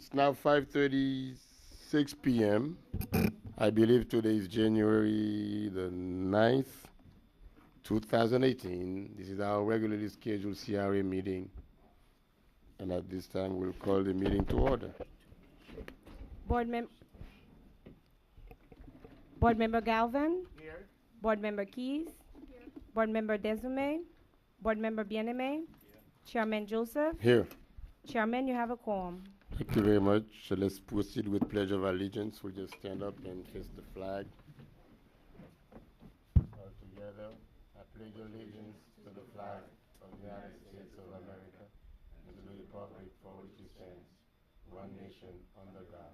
It's now 5:36 p.m. I believe today is January the 9th, 2018. This is our regularly scheduled CRA meeting. And at this time, we'll call the meeting to order. Board, mem- Board Member Galvin. Here. Board Member Keys. Board Member Desume. Board Member Bien-Aimé. Chairman Joseph. Here. Chairman, you have a quorum. Thank you very much. So let's proceed with Pledge of Allegiance. We'll just stand up and kiss the flag. All together, I pledge allegiance to the flag of the United States of America and to the republic for which it stands, one nation under God,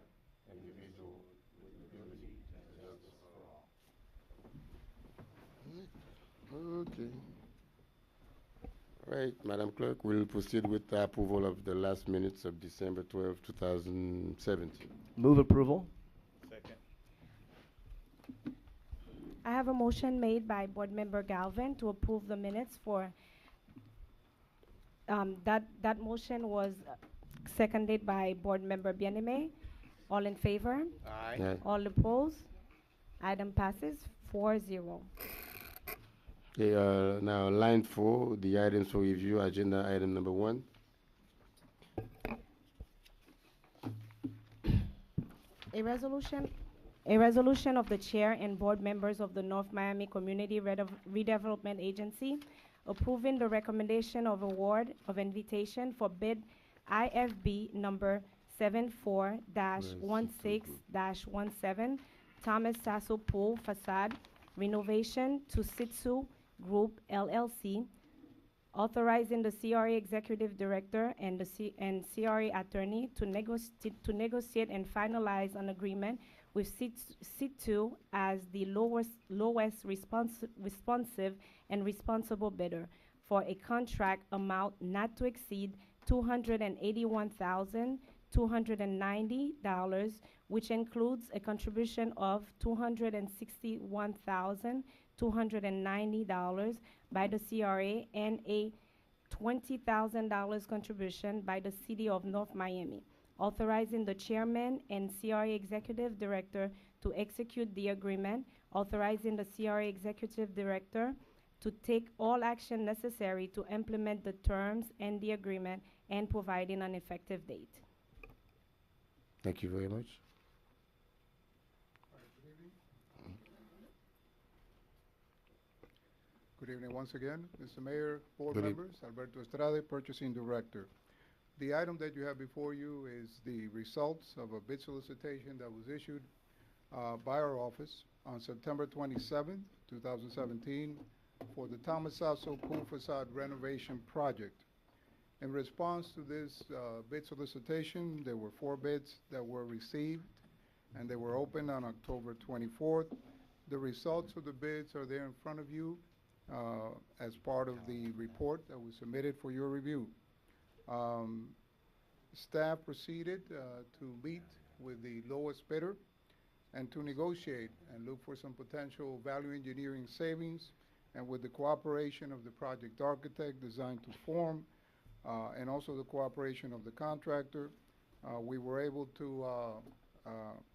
indivisible, with liberty and justice for all. Okay. All right, Madam Clerk, we'll proceed with the approval of the last minutes of December 12, 2017. Move approval. Second. I have a motion made by Board Member Galvin to approve the minutes for, that motion was seconded by Board Member Bien-Aimé. All in favor? Aye. Aye. All opposed? Item passes 4-0. Okay, now line 4, the items for review, agenda item number 1. A resolution of the chair and board members of the North Miami Community Redevelopment Agency approving the recommendation of award of invitation for bid IFB number 74-16-17 Thomas Sasso Pool Facade Renovation to Sitsu Group LLC, authorizing the CRA Executive Director and the CRA Attorney to negotiate and finalize an agreement with Sitsu as the lowest responsive and responsible bidder for a contract amount not to exceed $281,290, which includes a contribution of $261,290 by the CRA and a $20,000 contribution by the City of North Miami, authorizing the chairman and CRA executive director to execute the agreement, authorizing the CRA executive director to take all action necessary to implement the terms and the agreement, and providing an effective date. Thank you very much. Good evening once again, Mr. Mayor, board Good members, Alberto Estrada, Purchasing Director. The item that you have before you is the results of a bid solicitation that was issued by our office on September 27, 2017 for the Thomas Sasso Pool Facade Renovation Project. In response to this bid solicitation, there were 4 bids that were received, and they were opened on October 24th. The results of the bids are there in front of you as part of the report that was submitted for your review. Staff proceeded to meet with the lowest bidder and to negotiate and look for some potential value engineering savings, and with the cooperation of the project architect designed to form and also the cooperation of the contractor, we were able to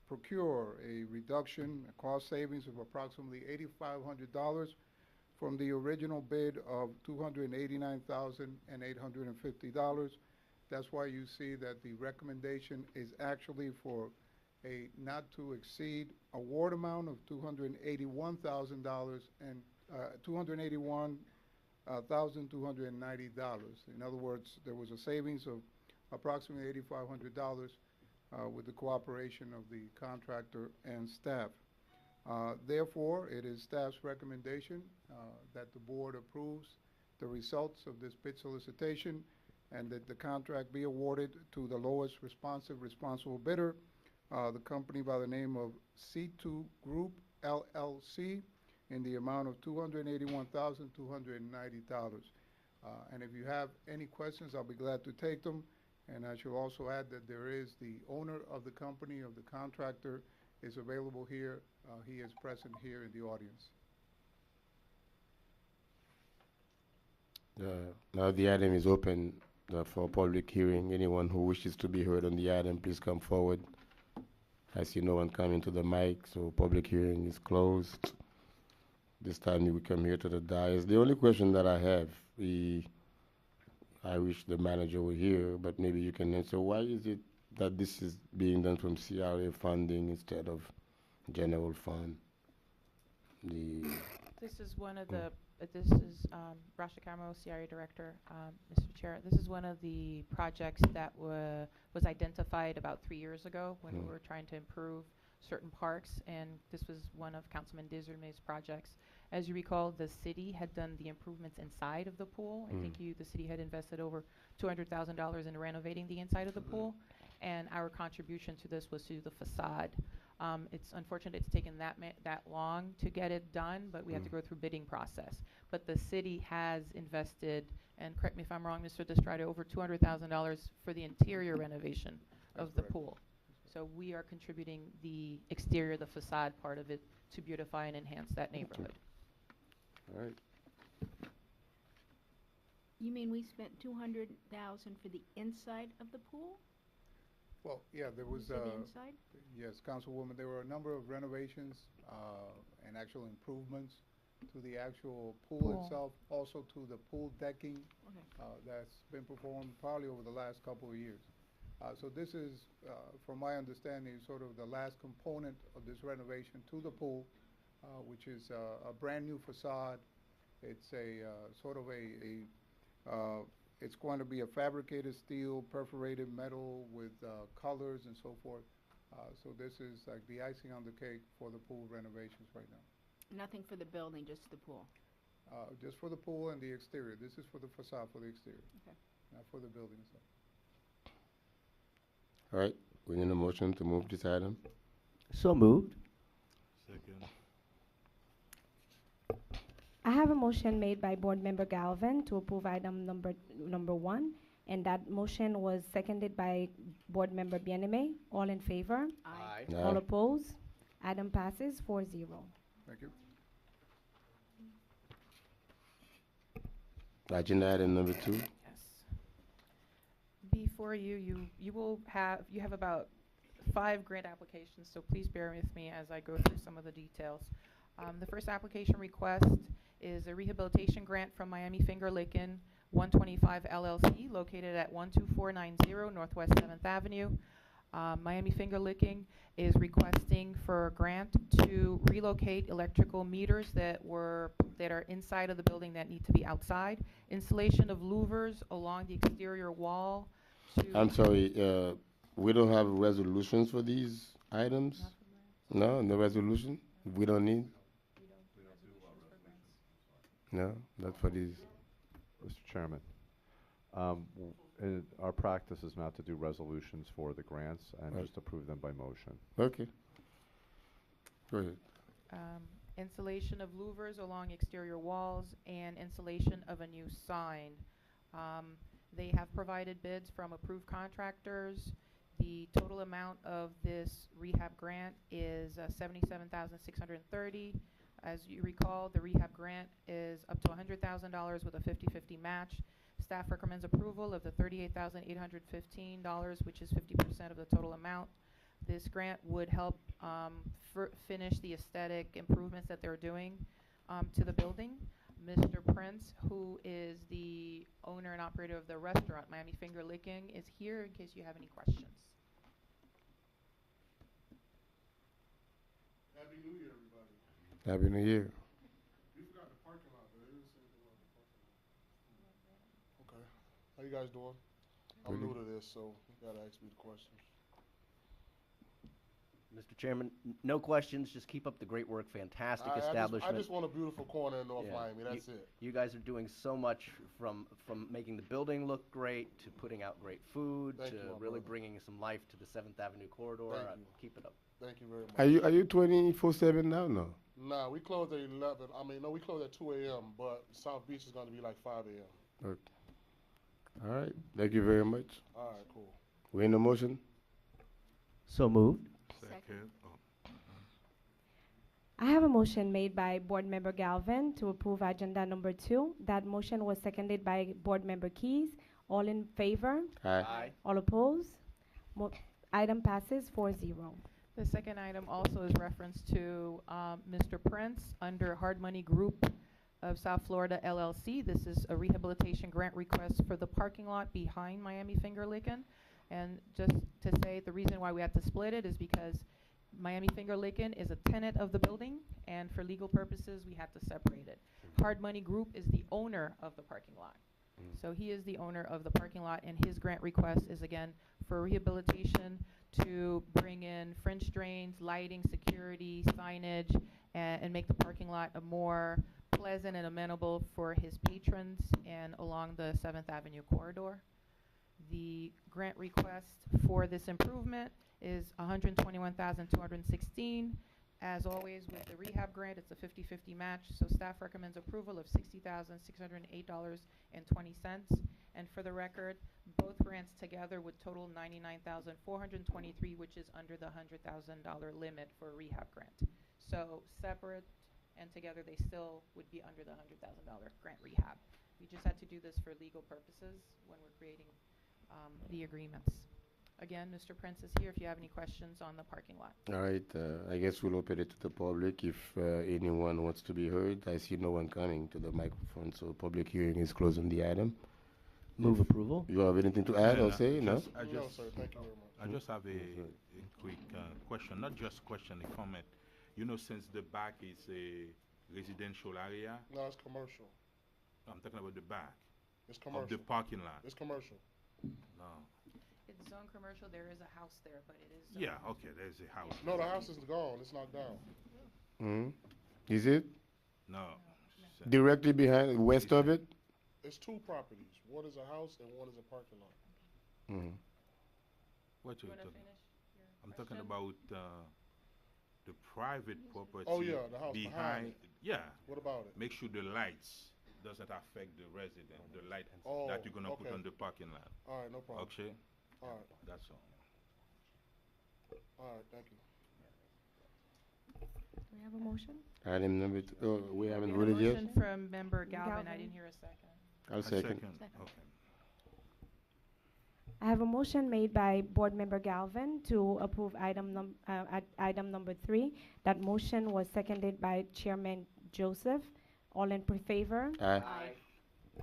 procure a reduction, a cost savings of approximately $8,500 from the original bid of $289,850. That's why you see that the recommendation is actually for a not to exceed award amount of $281,000 and $281,290. In other words, there was a savings of approximately $8,500 with the cooperation of the contractor and staff. Therefore, it is staff's recommendation that the board approves the results of this bid solicitation and that the contract be awarded to the lowest responsible bidder, the company by the name of C2 Group LLC, in the amount of $281,290. And if you have any questions, I'll be glad to take them. And I should also add that there is the owner of the company, of the contractor, is available here. He is present here in the audience. Now the item is open. for public hearing. Anyone who wishes to be heard on the item, please come forward. I see no one coming to the mic, so public hearing is closed. This time we come here to the dais. The only question that I have, I wish the manager were here, but maybe you can answer. Why is it that this is being done from CRA funding instead of general fund? This is one of the, this is Rasha Camo, CRA Director, Mr. Chair. This is one of the projects that was identified about 3 years ago when we were trying to improve certain parks, and this was one of Councilman Dizerme's projects. As you recall, the city had done the improvements inside of the pool. I think the city had invested over $200,000 in renovating the inside of the pool, and our contribution to this was to the facade. It's unfortunate it's taken that long to get it done, but we have to go through bidding process. But the city has invested, and correct me if I'm wrong, Mr. Destrade, over $200,000 for the interior renovation of the pool. So we are contributing the exterior, the facade part of it, to beautify and enhance that neighborhood. All right. You mean we spent 200,000 for the inside of the pool? Well, yeah, there was, You said inside? yes, Councilwoman, there were a number of renovations and actual improvements to the actual pool itself, also to the pool decking that's been performed probably over the last couple of years. So this is, from my understanding, sort of the last component of this renovation to the pool, which is a brand new facade. It's a sort of it's going to be a fabricated steel, perforated metal with colors and so forth. So this is like the icing on the cake for the pool renovations right now. Nothing for the building, just the pool? Just for the pool and the exterior. This is for the facade for the exterior, Okay. not for the building itself. All right, we need a motion to move this item. So moved. Second. I have a motion made by Board Member Galvin to approve item number 1, and that motion was seconded by Board Member Bien-Aimé. All in favor? Aye. All opposed? Item passes 4-0. Thank you. Agenda item number 2. Yes. Before you have about 5 grant applications, so please bear with me as I go through some of the details. The first application request is a rehabilitation grant from Miami Finger Licking 125 LLC, located at 12490 Northwest 7th Avenue. Miami Finger Licking is requesting for a grant to relocate electrical meters that are inside of the building that need to be outside. Installation of louvers along the exterior wall. I'm sorry, we don't have resolutions for these items? No, no resolution? We don't need? No, not for these. Mr. Chairman, our practice is not to do resolutions for the grants and Right. just approve them by motion. Okay. Go ahead. Installation of louvers along exterior walls and installation of a new sign. They have provided bids from approved contractors. The total amount of this rehab grant is $77,630. As you recall, the rehab grant is up to $100,000 with a 50-50 match. Staff recommends approval of the $38,815, which is 50% of the total amount. This grant would help finish the aesthetic improvements that they're doing to the building. Mr. Prince, who is the owner and operator of the restaurant, Miami Finger Licking, is here in case you have any questions. Happy New Year, everybody. Happy New Year. We forgot the parking lot, but they didn't say anything about the parking lot. Okay. How you guys doing? I'm new to this, so you gotta ask me the questions. Mr. Chairman, no questions. Just keep up the great work. Fantastic establishment. I just want a beautiful corner in North Yeah. Miami. That's it. You guys are doing so much from making the building look great to putting out great food Thank to you, my really brother. bringing some life to the 7th Avenue corridor. Thank you. Keep it up. Thank you very much. Are you 24/7 now? No. Nah, we close at 11. I mean, no, we close at 2 a.m., but South Beach is gonna be like 5 a.m. Okay. All right. Thank you very much. All right, cool. We in the motion? So moved. Second. I have a motion made by Board Member Galvin to approve agenda number 2. That motion was seconded by Board Member Keys. All in favor? Aye. All opposed? Item passes 4-0. The second item also is reference to Mr. Prince under Hard Money Group of South Florida LLC. This is a rehabilitation grant request for the parking lot behind Miami Finger Lickin'. And just to say, the reason why we had to split it is because Miami Finger Lickin' is a tenant of the building, and for legal purposes, we had to separate it. Hard Money Group is the owner of the parking lot. So he is the owner of the parking lot, and his grant request is, again, for rehabilitation to bring in French drains, lighting, security, signage, and make the parking lot a more pleasant and amenable for his patrons and along the 7th Avenue corridor. The grant request for this improvement is $121,216. As always with the rehab grant, it's a 50-50 match, so staff recommends approval of $60,608.20. And for the record, both grants together would total $99,423, which is under the $100,000 limit for a rehab grant. So separate and together, they still would be under the $100,000 grant rehab. We just had to do this for legal purposes when we're creating the agreements. Again, Mr. Prince is here if you have any questions on the parking lot. All right, I guess we'll open it to the public if anyone wants to be heard. I see no one coming to the microphone, so public hearing is closed on the item. Move approval. You have anything to add or say? No? No, sir, thank you very much. I just have a quick question, not just question, a comment. You know, since the back is a residential area, No, it's commercial. I'm talking about the back It's of commercial. the parking lot. It's commercial. No. It's zone commercial, there is a house there, but it is Yeah, okay, there's a house. No, the house is gone. It's knocked down. Is it No. directly behind, west of it? It's two properties. One is a house and one is a parking lot. What You you wanna talking? finish your I'm talking question? about the private property. Oh, yeah, the house behind it. Yeah, What about it? make sure the lights doesn't affect the resident, the light Oh, that you're gonna put okay. on the parking lot. All right, no problem. Okay, All right, that's all. all right, thank you. Do we have a motion? Item number two, oh, we haven't We had a voted yet? motion from member Galvin, I Galvin. didn't hear a second. I'll A second. Okay. I have a motion made by Board Member Galvin to approve item number 3. That motion was seconded by Chairman Joseph. All in favor? Aye.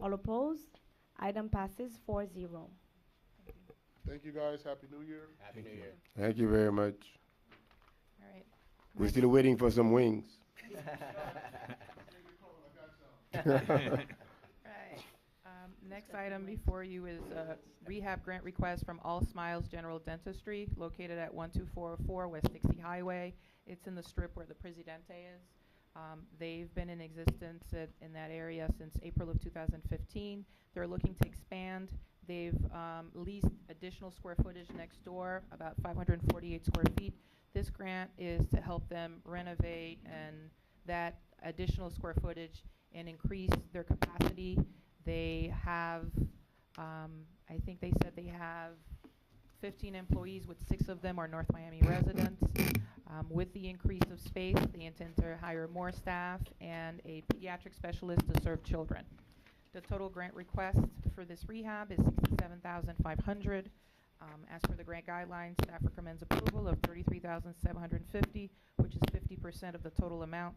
All opposed? Item passes 4-0. Thank you, guys. Happy New Year. Happy New Year. Thank you very much. All right. We're still waiting for some wings. Right. Next item before you is a rehab grant request from All Smiles General Dentistry, located at 12404 West 60 Highway. It's in the strip where the Presidente is. They've been in existence in that area since April of 2015. They're looking to expand. They've leased additional square footage next door, about 548 square feet. This grant is to help them renovate and that additional square footage and increase their capacity. They have, I think they said they have 15 employees, with 6 of them are North Miami residents. With the increase of space, they intend to hire more staff and a pediatric specialist to serve children. The total grant request for this rehab is $67,500. As per the grant guidelines, staff recommends approval of $33,750, which is 50% of the total amount.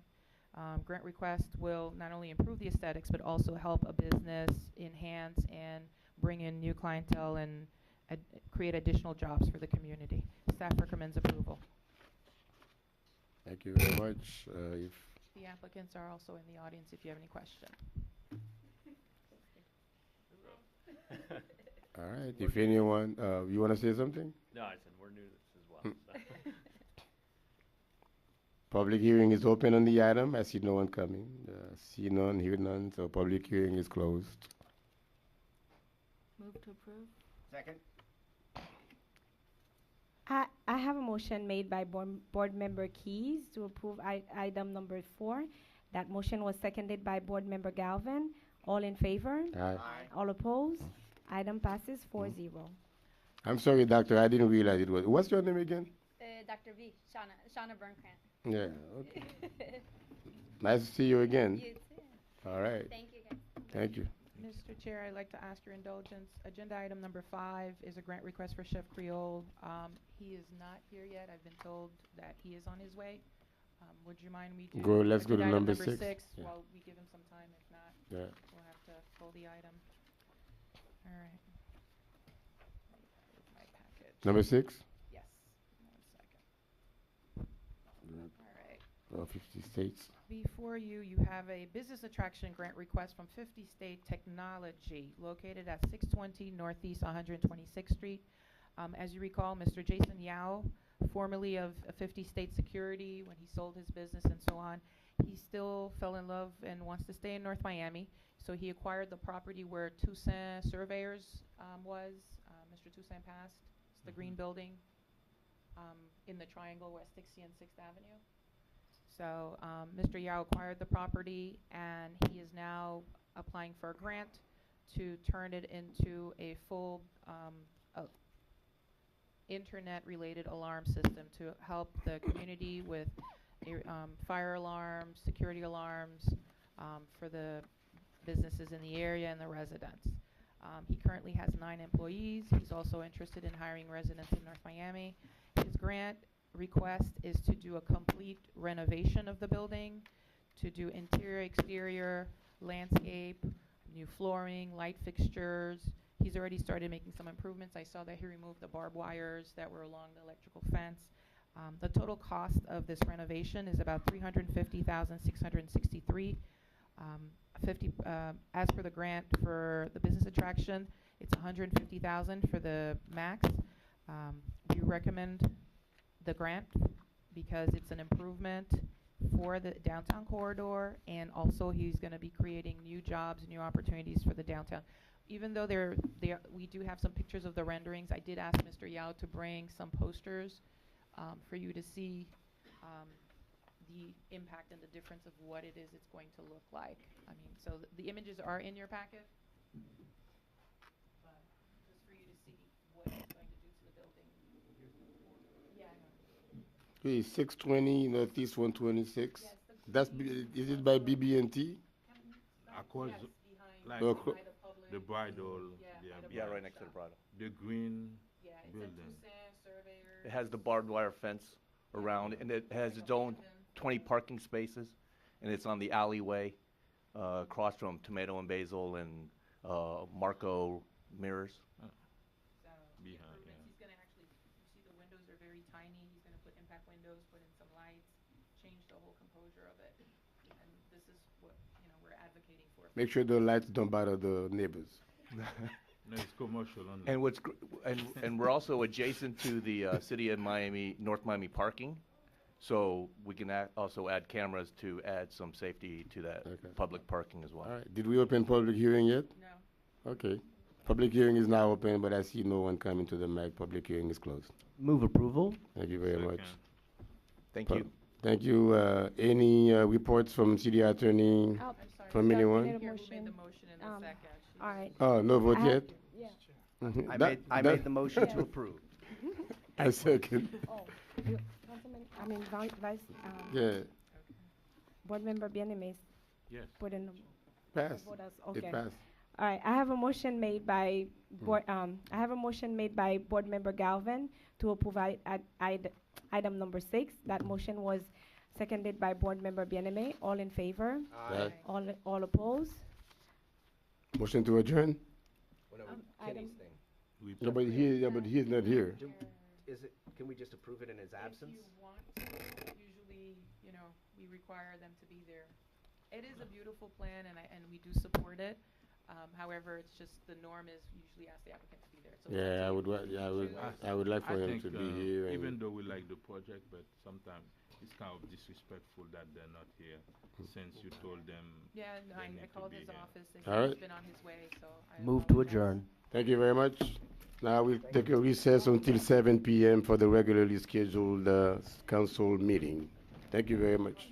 Grant request will not only improve the aesthetics, but also help a business enhance and bring in new clientele and create additional jobs for the community. Staff recommends approval. Thank you very much. If The applicants are also in the audience if you have any questions. all right, if anyone, you want to say something? No, I said we're new to this as well. So. Public hearing is open on the item. I see no one coming. See none, hear none, so public hearing is closed. Move to approve? Second. I have a motion made by Board Member Keys to approve item number 4. That motion was seconded by Board Member Galvin. All in favor? Aye. All opposed? Item passes 4-0. I'm sorry, doctor, I didn't realize it was. What's your name again? Dr. V, Shauna Burnkrant. Yeah, okay. Nice to see you again. You too. All right. Thank you, guys. Thank you. Mr. Chair, I'd like to ask your indulgence. Agenda item number 5 is a grant request for Chef Creole. He is not here yet. I've been told that he is on his way. Would you mind we do Let's go to agenda item number 6. Yeah. while we give him some time? If not, Yeah. we'll have to pull the item. All right. With my package. Number 6? Yes. 1 second. All right. 50 states. Before you, you have a business attraction grant request from 50 State Technology located at 620 Northeast 126th Street. As you recall, Mr. Jason Yao, formerly of 50 State Security, when he sold his business and so on, he still fell in love and wants to stay in North Miami. So he acquired the property where Toussaint Surveyors was. Mr. Toussaint passed. It's the green building in the triangle West 60 and 6th Avenue. So Mr. Yao acquired the property, and he is now applying for a grant to turn it into a full internet-related alarm system to help the community with fire alarms, security alarms for the businesses in the area and the residents. He currently has 9 employees. He's also interested in hiring residents in North Miami. His grant request is to do a complete renovation of the building, to do interior, exterior, landscape, new flooring, light fixtures. He's already started making some improvements. I saw that he removed the barbed wires that were along the electrical fence. The total cost of this renovation is about $350,663. As per the grant for the business attraction, it's $150,000 for the max. We recommend the grant because it's an improvement for the downtown corridor, and also he's going to be creating new jobs, new opportunities for the downtown. Even though we do have some pictures of the renderings, I did ask Mr. Yao to bring some posters for you to see the impact and the difference of what it is it's going to look like. I mean, so the images are in your packet, but just for you to see what it's going to do to the building. Yeah, I know. Okay, 620 Northeast 126. Yes, Is it by BB&T? Across, Yes, like No, by the public. the bridal, Yeah, by the Yeah, bridal right next to the shop. bridal. the green Yeah, it's building. a Toussaint Surveyors. It has the barbed wire fence around, and it has its own 20 parking spaces, and it's on the alleyway across from Tomato and Basil and Marco Mirrors. So the Behind, improvements, yeah. he's gonna actually, you see the windows are very tiny, he's gonna put impact windows, put in some lights, change the whole composure of it. And this is what, we're advocating for. Make sure the lights don't bother the neighbors. No, it's commercial only. And and we're also adjacent to the City of Miami, North Miami parking, so we can also add cameras to add some safety to that Okay. public parking as well. All right. Did we open public hearing yet? No. Okay. Public hearing is now open, but I see no one coming to the mic. Public hearing is closed. Move approval. Thank you very much. Second. Thank Pu- you. Thank you. Any reports from city attorney? Oh, I'm sorry. From Doug, anyone? Here, who made Motion. the motion in the Um, second? All right. Oh, no vote I have- yet? Yeah. Mhm. I made the motion to Yeah. approve. I second. Oh, Councilman, Vice, Yeah, Board Member Bien-Aimé Yes. put in the pass. vote as, It okay. passed. All right, I have a motion made by Board Member Galvin to approve item number 6. That motion was seconded by Board Member Bien-Aimé. All in favor? Aye. All opposed? Motion to adjourn? Item- We Yeah, but he's not here. Can we just approve it in his absence? If you want to, usually, we require them to be there. It is a beautiful plan, and we do support it. However, it's just the norm is usually ask the applicant to be there. So it's up Yeah, to you. I would like for I him think, to be here. even And though we like the project, but sometimes it's kind of disrespectful that they're not here, since you told them. Yeah, and they I need to called be his here. office. They All said right. he's been on his way, so I Move to apologize. adjourn. thank you very much. Now we'll take a recess until 7 p.m. for the regularly scheduled council meeting. Thank you very much.